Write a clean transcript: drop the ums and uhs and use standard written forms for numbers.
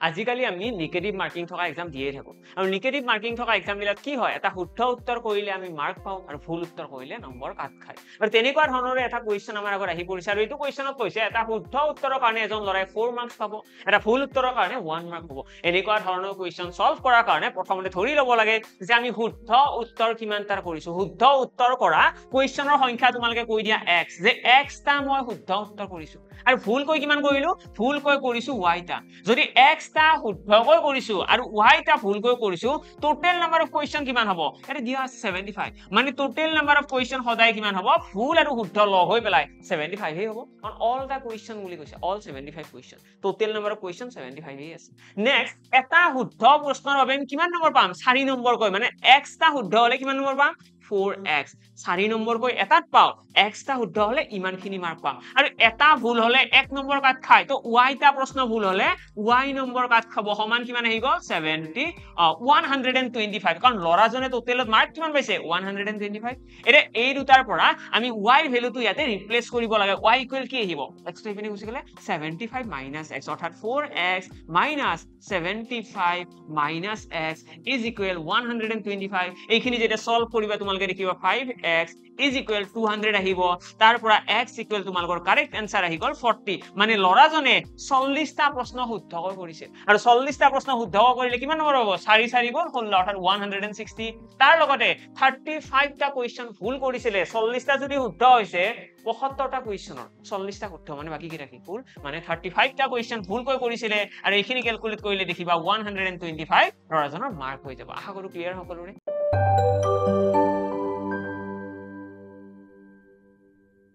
আজিকালি আমি negative marking থকা এক্সাম দিয়ে থাকো আৰু নিগেটিভ মাৰ্কিং থকা এক্সাম বিলাক কি হয় এটা শুদ্ধ উত্তৰ কৰিলে আমি মাৰ্ক পাওঁ আৰু ভুল উত্তৰ কৰিলে নম্বৰ কাট খায় আৰু তেনেকুৱা ধৰণৰ এটা কোৱেশ্চন আমাৰ আগত আহি পৰিছে আৰু এইটো কোৱেশ্চনত কৈছে এটা শুদ্ধ উত্তৰৰ কাৰণে এজন লৰাই 4 মাৰ্কস পাব এটা ভুল উত্তৰৰ কাৰণে 1 মাৰ্ক পাব এনেকুৱা ধৰণৰ কোৱেশ্চন সলভ কৰাৰ কাৰণে প্ৰথমতে ধৰি ল'ব লাগে যে আমি শুদ্ধ উত্তৰ কিমানটাৰ কৰিছো শুদ্ধ উত্তৰ কৰা কোৱেশ্চনৰ সংখ্যা তোমালোকে কৈ দিয়া x যে x টা মই শুদ্ধ উত্তৰ কৰিছো আৰু ভুলকৈ কিমান কৰিলো ভুলকৈ কৰিছো y টা যদি x টা শুদ্ধকৈ কৰিছো আৰু y টা ভুলকৈ কৰিছো টোটাল নাম্বাৰ অফ কোৱেশ্চন কিমান হ'ব এটা দিয়া আছে 75 মানে টোটাল নাম্বাৰ অফ কোৱেশ্চন সদায় কিমান হ'ব ভুল আৰু শুদ্ধ লগ হৈ পেলাই 75 হে হ'ব কাৰণ অল দা কোৱেশ্চন বুলি কৈছে all 75 question total number of question 75 হে আছে নেক্সট এটা শুদ্ধ প্ৰশ্নৰ বাবে আমি কিমান নম্বৰ পাম 4 নম্বৰ কৈ মানে x টা শুদ্ধ হলে কিমান নম্বৰ পাম 4x 4 নম্বৰ কৈ এটাত পাও x টা শুদ্ধ হলে ইমানখিনি মাৰ্ক পাম আৰু এটা ভুল হলে 1 নম্বৰ কাট খায় তো y টা প্ৰশ্ন ভুল হলে y নম্বৰ কাট খাব সমান কিমান আহিব 125 কাৰণ লৰাজনে টোটালত মাৰ্ক কিমান পাইছে 125 এৰে এই দুটাৰ পৰা আমি y ৰ ভ্যালুটো ইয়াতে ৰিপ্লেস কৰিব লাগে y ইকুৱেল কি আহিব x টো ইপিনে গুছি গলে 75 - x অৰ্থাৎ 4x - 75 - x is equal 125 এইখিনি যেটা সলভ কৰিবা তোমালোকে দেখিবা 5x is equal 200 আহিব তাৰ পৰা x equal তোমালোকৰ কাৰেক্ট আনসাৰ আহি গল 40 মানে লৰাজনে 40 টা প্ৰশ্ন শুদ্ধকৈ কৰিছে আৰু 40 টা প্ৰশ্ন শুদ্ধ কৰিলে কিমান নম্বৰ হ'ব 4 4 গুণ 16 অৰ্থাৎ 160 তাৰ লগতে 35 টা কোৱেশ্চন ভুল কৰিছিলে 40 টা যদি শুদ্ধ হৈছে 75 টা কোৱেশ্চনৰ 40 টা শুদ্ধ মানে বাকি কিটা কি ভুল মানে 35 টা কোৱেশ্চন ভুলকৈ কৰিছিলে আৰু এইখিনি ক্যালকুলেট কৰিলে দেখিবা 125 লৰাজনৰ মাৰ্ক হৈ যাব আশা কৰো ক্লিয়াৰ সকলোৰে